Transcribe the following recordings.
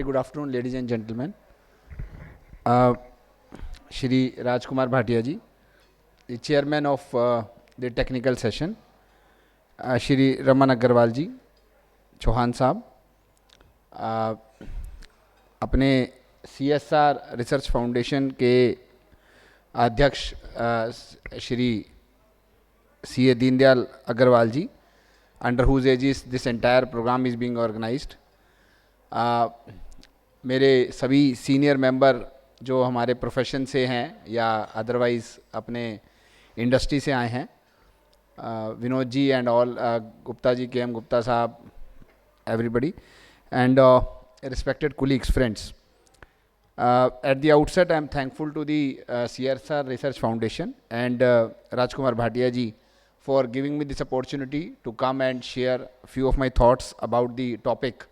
good afternoon, ladies and gentlemen. Shri Rajkumar Bhatia ji, the chairman of the technical session. Shri Raman Agarwal ji, Chauhan साहब, अपने CSR research foundation के अध्यक्ष Shri C.A. Deendayal Agarwal ji, under whose aegis this entire program is being organized. मेरे सभी senior member जो हमारे profession से हैं या अदरवाइज़ अपने इंडस्ट्री से आए हैं, विनोद जी एंड ऑल, गुप्ता जी, के एम गुप्ता साहब, everybody, and respected colleagues, friends. At the outset, I am thankful to the CSR Research Foundation and Rajkumar Bhatia ji for giving me this opportunity to come and share a few of my thoughts about the topic,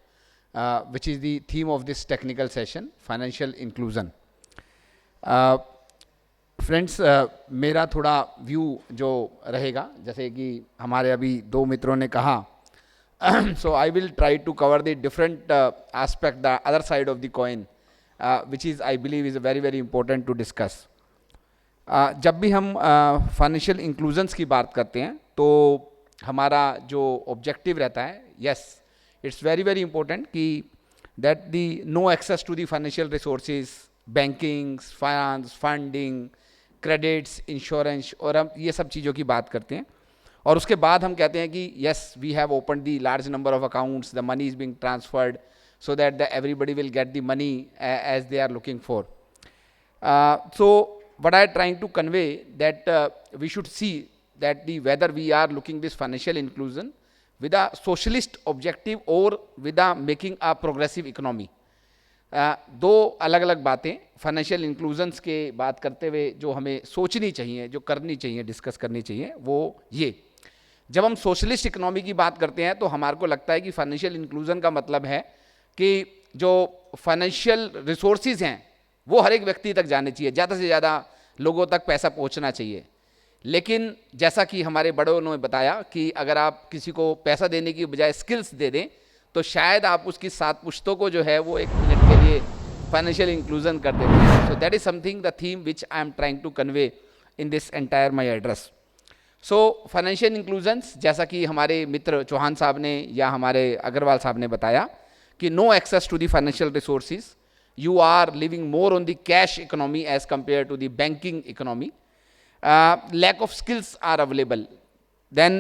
which is the theme of this technical session, financial inclusion. Friends, मेरा थोड़ा view जो रहेगा, जैसे कि हमारे अभी दो मित्रों ने कहा, so I will try to cover the different aspect, the other side of the coin, which is I believe is very very important to discuss. जब भी हम फाइनेंशियल इंक्लूजन्स की बात करते हैं तो हमारा जो ऑब्जेक्टिव रहता है, yes, it's very very important कि that the no access to the financial resources, banking, finance, funding, credits, insurance, और हम ये सब चीज़ों की बात करते हैं. और उसके बाद हम कहते हैं कि yes, we have open the large number of accounts, the money is being transferred so that the everybody will get the money as they are looking for. So what I am trying to convey that we should see that the whether we are looking this financial inclusion with a socialist objective or with a making a progressive economy. दो अलग अलग बातें financial inclusions के बात करते हुए जो हमें सोचनी चाहिए, जो करनी चाहिए, डिस्कस करनी चाहिए, वो ये. जब हम सोशलिस्ट इकोनॉमी की बात करते हैं तो हमारे को लगता है कि फाइनेंशियल इंक्लूजन का मतलब है कि जो फाइनेंशियल रिसोर्सेज हैं वो हर एक व्यक्ति तक जाने चाहिए, ज़्यादा से ज़्यादा लोगों तक पैसा पहुंचना चाहिए. लेकिन जैसा कि हमारे बड़ों ने बताया कि अगर आप किसी को पैसा देने की बजाय स्किल्स दे दें तो शायद आप उसकी 7 पुश्तों को जो है वो 1 मिनट के लिए फाइनेंशियल इंक्लूजन कर देते हैं. So that is something the theme which I am trying to convey in this entire my address. So financial inclusions, जैसा कि हमारे मित्र चौहान साहब ने या हमारे अग्रवाल साहब ने बताया कि no access to the financial resources, you are living more on the cash economy as compare to the banking economy, lack of skills are available, then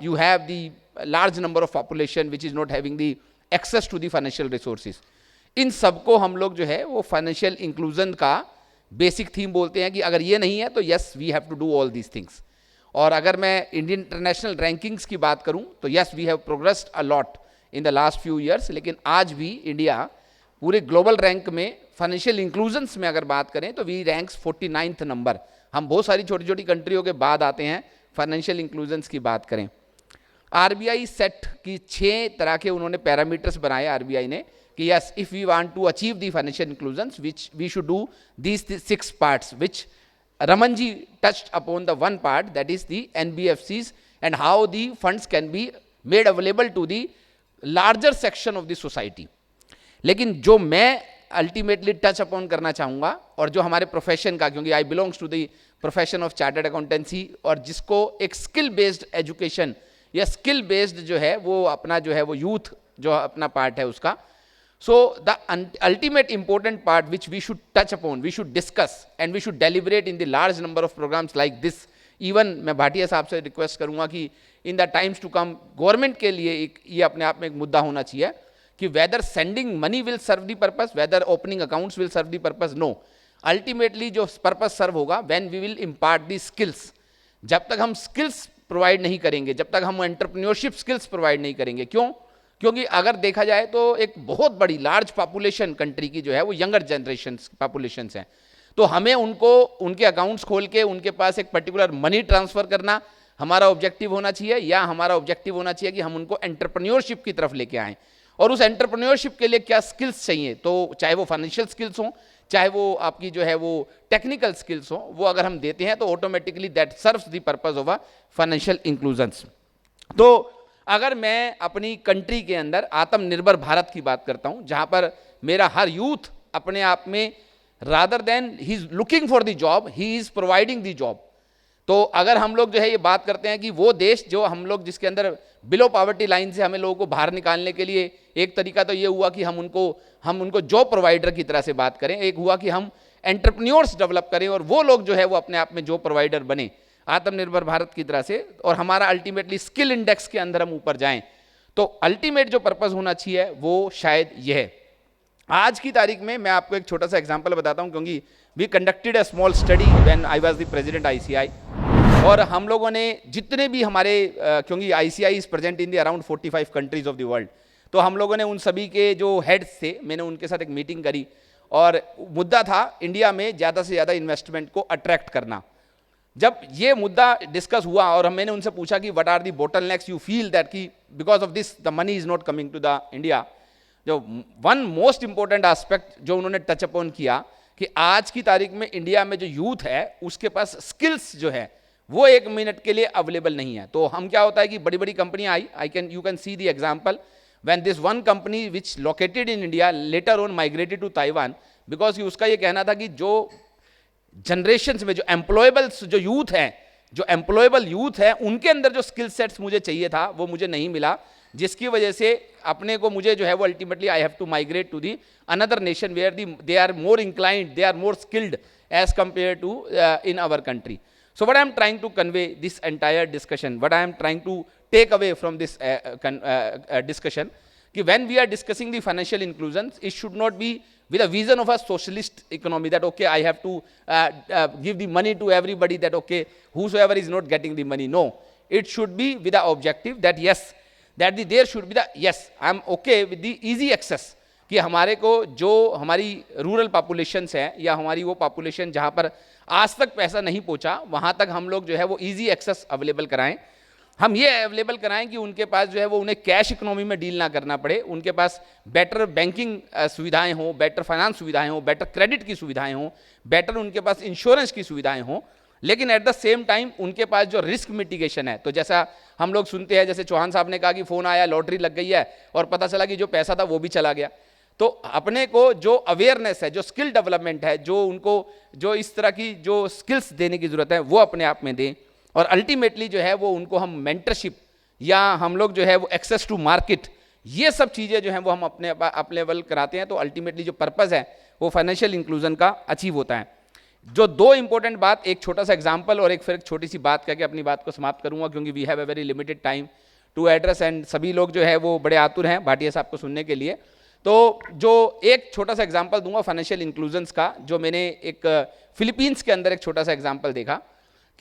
you have the large number of population which is not having the access to the financial resources. इन सबको हम लोग जो है वो financial inclusion का basic theme बोलते हैं कि अगर ये नहीं है तो yes, we have to do all these things. और अगर मैं इंडियन इंटरनेशनल रैंकिंग्स की बात करूं तो yes, we have progressed a lot in the last few years, लेकिन आज भी इंडिया पूरे ग्लोबल रैंक में फाइनेंशियल इंक्लूजन्स में अगर बात करें तो वी रैंक्स 49th नंबर. हम बहुत सारी छोटी छोटी कंट्रियों के बाद आते हैं फाइनेंशियल इंक्लूजन्स की बात करें. आरबीआई सेट की 6 तरह के उन्होंने पैरामीटर्स बनाए आरबीआई ने कि yes, if we want to achieve the financial inclusions which we should do these 6 parts, which Raman ji touched upon the one part, that is the NBFCs and how the funds can be made available to the larger section of the society. लेकिन जो मैं ultimately touch upon करना चाहूँगा और जो हमारे profession का, क्योंकि I belongs to the profession of chartered accountancy, और जिसको एक स्किल बेस्ड एजुकेशन या स्किल बेस्ड जो है वो अपना जो है वो यूथ जो अपना पार्ट है उसका. So the ultimate important part which we should touch upon, we should discuss and we should deliberate in the large number of programs like this. Even मैं भाटिया साहब से रिक्वेस्ट करूँगा कि in the times to come government के लिए ये अपने आप में एक मुद्दा होना चाहिए कि whether sending money will serve the purpose, whether opening accounts will serve the purpose. No, ultimately जो purpose serve होगा when we will impart the skills. जब तक हम skills provide नहीं करेंगे, जब तक हम entrepreneurship skills provide नहीं करेंगे, क्यों? क्योंकि अगर देखा जाए तो एक बहुत बड़ी लार्ज पॉपुलेशन कंट्री की जो है वो यंगर जनरेशन पॉपुलेशंस हैं. तो हमें उनको उनके अकाउंट्स खोल के उनके पास एक पर्टिकुलर मनी ट्रांसफ़र करना हमारा ऑब्जेक्टिव होना चाहिए, या हमारा ऑब्जेक्टिव होना चाहिए कि हम उनको एंटरप्रेन्योरशिप की तरफ लेके आएँ. और उस एंटरप्रेन्योरशिप के लिए क्या स्किल्स चाहिए, तो चाहे वो फाइनेंशियल स्किल्स हों, चाहे वो आपकी जो है वो टेक्निकल स्किल्स हों, वो अगर हम देते हैं तो automatically that serves the purpose of a financial inclusions. तो अगर मैं अपनी कंट्री के अंदर आत्मनिर्भर भारत की बात करता हूं, जहां पर मेरा हर यूथ अपने आप में, rather than he is looking for the job, he is providing the job. तो अगर हम लोग जो है ये बात करते हैं कि वो देश जो हम लोग जिसके अंदर बिलो पॉवर्टी लाइन से हमें लोगों को बाहर निकालने के लिए, एक तरीका तो ये हुआ कि हम उनको जॉब प्रोवाइडर की तरह से बात करें, एक हुआ कि हम एंटरप्रेन्योर्स डेवलप करें और वो लोग जो है वो अपने आप में जॉब प्रोवाइडर बने आत्मनिर्भर भारत की तरह से, और हमारा अल्टीमेटली स्किल इंडेक्स के अंदर हम ऊपर जाएं। तो अल्टीमेट जो पर्पस होना चाहिए वो शायद यह है। आज की तारीख में मैं आपको एक छोटा सा एग्जांपल बताता हूं, क्योंकि we conducted a small study when I was the president ICI, और हम लोगों ने जितने भी हमारे क्योंकि ICI is present in the around 45 countries of the world, तो हम लोगों ने उन सभी के जो हेड्स थे, मैंने उनके साथ एक मीटिंग करी, और मुद्दा था इंडिया में ज़्यादा से ज़्यादा इन्वेस्टमेंट को अट्रैक्ट करना। जब ये मुद्दा डिस्कस हुआ और मैंने उनसे पूछा कि what are the bottlenecks you feel that कि because of this the money is not coming to the India, जो वन मोस्ट इंपॉर्टेंट एस्पेक्ट जो उन्होंने टच अपॉन किया कि आज की तारीख में इंडिया में जो यूथ है उसके पास स्किल्स जो है वो 1 मिनट के लिए अवेलेबल नहीं है। तो हम क्या होता है कि बड़ी बड़ी कंपनियां I you can see the example when this one company which located in India later on migrated to Taiwan, because उसका ये कहना था कि जो जनरेशन्स में जो एम्प्लॉयबल्स जो यूथ है, जो एम्प्लॉयबल यूथ है, उनके अंदर जो स्किल सेट्स मुझे चाहिए था वो मुझे नहीं मिला, जिसकी वजह से अपने को मुझे जो है वो ultimately I have to migrate to the another nation where they are more inclined, they are more skilled as compare to in our country. So what I am trying to convey this entire discussion, what I am trying to take away from this discussion, कि when we are discussing the financial inclusion, it should not be with a vision of a socialist economy that okay, I have to give the money to everybody, that okay, whosoever is not getting the money. No, it should be with the objective that yes, there should be the yes, I am okay with the easy access, कि हमारे को जो हमारी rural populations है या हमारी वो population जहाँ पर आज तक पैसा नहीं पहुँचा, वहाँ तक हम लोग जो है वो इजी एक्सेस अवेलेबल कराएं। हम ये अवेलेबल कराएं कि उनके पास जो है वो उन्हें कैश इकोनॉमी में डील ना करना पड़े, उनके पास बेटर बैंकिंग सुविधाएं हों, बेटर फाइनेंस सुविधाएं हों, बेटर क्रेडिट की सुविधाएं हों, बेटर उनके पास इंश्योरेंस की सुविधाएं हों, लेकिन एट द सेम टाइम उनके पास जो रिस्क मिटिगेशन है, तो जैसा हम लोग सुनते हैं, जैसे चौहान साहब ने कहा कि फ़ोन आया, लॉटरी लग गई है और पता चला कि जो पैसा था वो भी चला गया। तो अपने को जो अवेयरनेस है, जो स्किल डेवलपमेंट है, जो उनको जो इस तरह की जो स्किल्स देने की ज़रूरत है वो अपने आप में दें, और अल्टीमेटली जो है वो उनको हम मेंटरशिप या हम लोग जो है वो एक्सेस टू मार्केट, ये सब चीज़ें जो हैं वो हम अपने लेवल कराते हैं। तो अल्टीमेटली जो पर्पज़ है वो फाइनेंशियल इंक्लूजन का अचीव होता है। जो 2 इंपॉर्टेंट बात, एक छोटा सा एग्जाम्पल और एक फिर एक छोटी सी बात कह के अपनी बात को समाप्त करूँगा, क्योंकि we have a very limited time to address, and सभी लोग जो है वो बड़े आतुर हैं भाटिया साहब को सुनने के लिए। तो जो एक छोटा सा एग्जांपल दूंगा फाइनेंशियल इंक्लूजन्स का, जो मैंने एक फिलीपींस के अंदर एक छोटा सा एग्जांपल देखा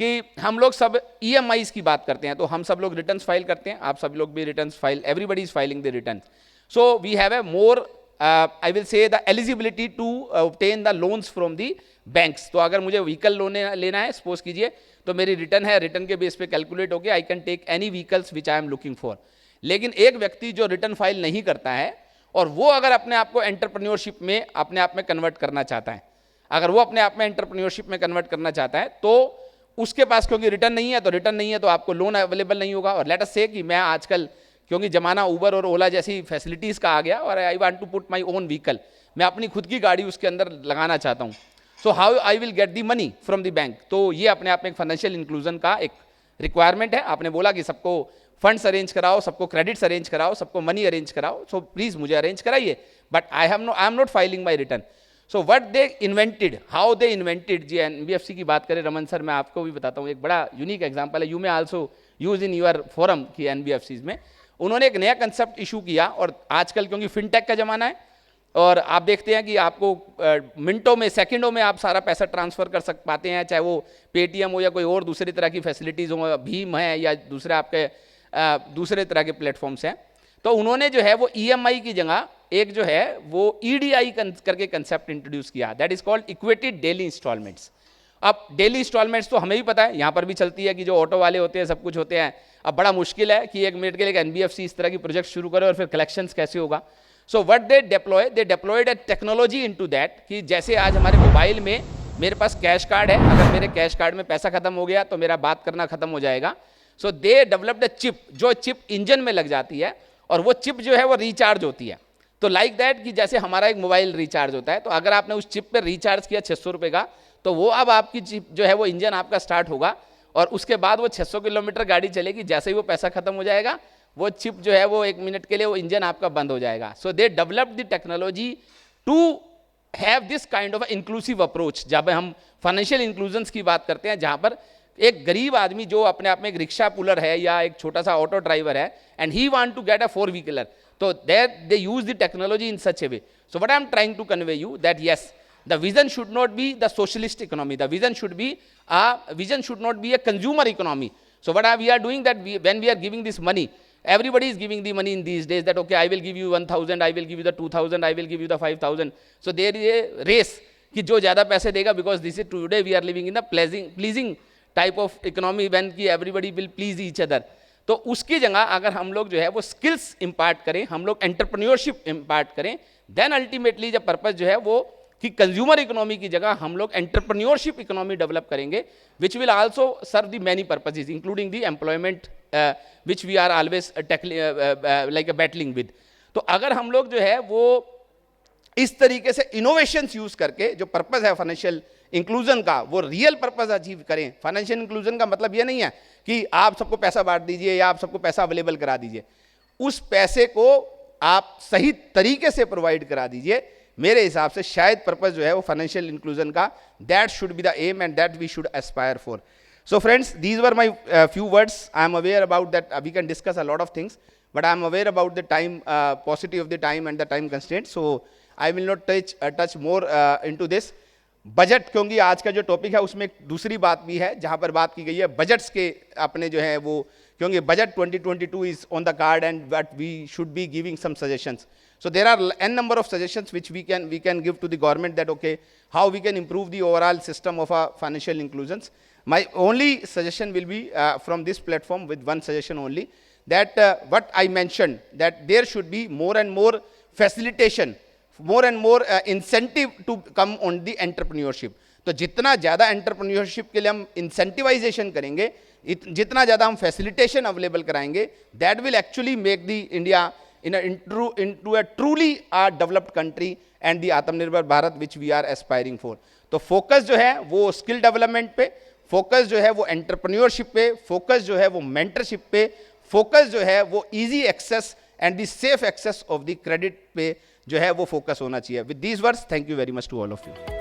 कि हम लोग सब ईएमआईज की बात करते हैं, तो हम सब लोग रिटर्न्स फाइल करते हैं, आप सब लोग भी returns file, everybody is filing the return. So we have a more I will say the eligibility to obtain the loans from the banks. तो अगर मुझे व्हीकल लोन लेना है, सपोज कीजिए, तो मेरी रिटर्न है, रिटर्न के बेस पे कैलकुलेट होकर I can take any vehicles which I am looking for. लेकिन एक व्यक्ति जो रिटर्न फाइल नहीं करता है और वो अगर अपने आप को एंटरप्रेन्योरशिप में अपने आप में कन्वर्ट करना चाहता है, अगर वो अपने आप में एंटरप्रेन्योरशिप में कन्वर्ट करना चाहता है, तो उसके पास क्योंकि रिटर्न नहीं है, तो रिटर्न नहीं है तो आपको लोन अवेलेबल नहीं होगा। और लेट अस से कि मैं आजकल क्योंकि जमाना उबर और ओला जैसी फैसिलिटीज़ का आ गया और I want to put my own vehicle, मैं अपनी खुद की गाड़ी उसके अंदर लगाना चाहता हूँ, so how I will get the money from the bank. तो ये अपने आप में एक फाइनेंशियल इंक्लूजन का एक रिक्वायरमेंट है। आपने बोला कि सबको फंड्स अरेंज कराओ, सबको क्रेडिट्स अरेंज कराओ, सबको मनी अरेंज कराओ, सो प्लीज मुझे अरेंज कराइए, but I am not filing my return. So what they invented, how they invented, जी एनबीएफसी की बात करें रमन सर, मैं आपको भी बताता हूँ, एक बड़ा यूनिक एग्जांपल है, you may also use in your forum की एनबीएफसीज में। उन्होंने एक नया कंसेप्ट इशू किया, और आजकल क्योंकि फिनटेक का जमाना है और आप देखते हैं कि आपको मिनटों में, सेकंडों में आप सारा पैसा ट्रांसफर कर पाते हैं, चाहे वो पेटीएम हो या कोई और दूसरी तरह की फैसिलिटीज़ हो, भीम है या दूसरे आपके दूसरे तरह के प्लेटफॉर्म्स हैं। तो उन्होंने जो है वो ईएमआई की जगह एक जो है वो ईडीआई करके कंसेप्ट इंट्रोड्यूस किया, that is called equated daily installments. अब डेली इंस्टॉलमेंट्स तो हमें भी पता है, यहाँ पर भी चलती है कि जो ऑटो वाले होते हैं, सब कुछ होते हैं। अब बड़ा मुश्किल है कि 1 मिनट के लिए एनबीएफसी इस तरह की प्रोजेक्ट शुरू करे और फिर कलेक्शंस कैसे होगा। So what they deployed a technology into that, कि जैसे आज हमारे मोबाइल में मेरे पास कैश कार्ड है, अगर मेरे कैश कार्ड में पैसा खत्म हो गया तो मेरा बात करना खत्म हो जाएगा। So they developed a chip, जो चिप इंजन में लग जाती है और वो चिप जो है वो रिचार्ज होती है। तो लाइक दैट कि जैसे हमारा एक मोबाइल रिचार्ज होता है, तो अगर आपने उस चिप पर रिचार्ज किया 600 रुपये का, तो वो अब आपकी चिप जो है वो इंजन आपका स्टार्ट होगा और उसके बाद वो 600 किलोमीटर गाड़ी चलेगी, जैसे ही वो पैसा खत्म हो जाएगा वो चिप जो है वो 1 मिनट के लिए वो इंजन आपका बंद हो जाएगा. So they develop the technology to have this kind of inclusive approach. जब हम फाइनेंशियल इंक्लूजन्स की बात करते हैं, जहां पर एक गरीब आदमी जो अपने आप में एक रिक्शा पुलर है या एक छोटा सा ऑटो ड्राइवर है and he want to get a four wheeler, तो there they use the technology in such a way. So what I am trying to convey you that yes, the vision should not be the socialist economy, the vision should not be a consumer economy. So what we are doing that when we are giving this money, everybody is giving the money in these days that okay, I will give you 1000, I will give you the 2000, I will give you the 5000. So there is a race कि जो ज़्यादा पैसे देगा, because this is today we are living in the pleasing type of economy when कि everybody will please each other. तो उसकी जगह अगर हम लोग जो है वो स्किल्स इम्पार्ट करें, हम लोग एंटरप्रेन्योरशिप इम्पार्ट करें, देन अल्टीमेटली जब पर्पस जो है वो कि कंज्यूमर इकोनॉमी की जगह हम लोग एंटरप्रेन्योरशिप इकोनॉमी डेवलप करेंगे, which will also serve the many purposes including the employment which we are always like battling with. तो अगर हम लोग जो है वो इस तरीके से इनोवेशंस यूज करके जो पर्पस है फाइनेंशियल इंक्लूजन का वो रियल पर्पस अचीव करें. फाइनेंशियल इंक्लूजन का मतलब ये नहीं है कि आप सबको पैसा बांट दीजिए या आप सबको पैसा अवेलेबल करा दीजिए, उस पैसे को आप सही तरीके से प्रोवाइड करा दीजिए. मेरे हिसाब से शायद पर्पस जो है वो फाइनेंशियल इंक्लूजन का, that should be the aim and that we should aspire for. So friends, these were my few words. I am aware about that we can discuss a lot of things, but I am aware about the time, paucity of the time and the time constraint. So I will not touch more into this budget, क्योंकि आज का जो topic है उसमें एक दूसरी बात भी है जहां पर बात की गई है बजट्स के अपने जो है वो, क्योंकि budget 2022 is on the card and but we should be giving some suggestions. So there are n number of suggestions which we can give to the government that okay, how we can improve the overall system of financial inclusions. My only suggestion will be from this platform with one suggestion only, that what I mentioned, that there should be more and more facilitation, more and more incentive to come on the entrepreneurship. तो जितना ज़्यादा entrepreneurship के लिए हम incentivisation करेंगे, जितना ज़्यादा हम फैसिलिटेशन अवेलेबल कराएंगे, that will actually make the India into a truly developed country and the Atmanirbhar Bharat which we are aspiring for. तो फोकस जो है वो स्किल डेवलपमेंट पे, फोकस जो है वो एंटरप्रेन्योरशिप पे, फोकस जो है वो मेंटरशिप पे, फोकस जो है वो easy access and the safe access of the credit पे जो है वो फोकस होना चाहिए. With these words, thank you very much to all of you.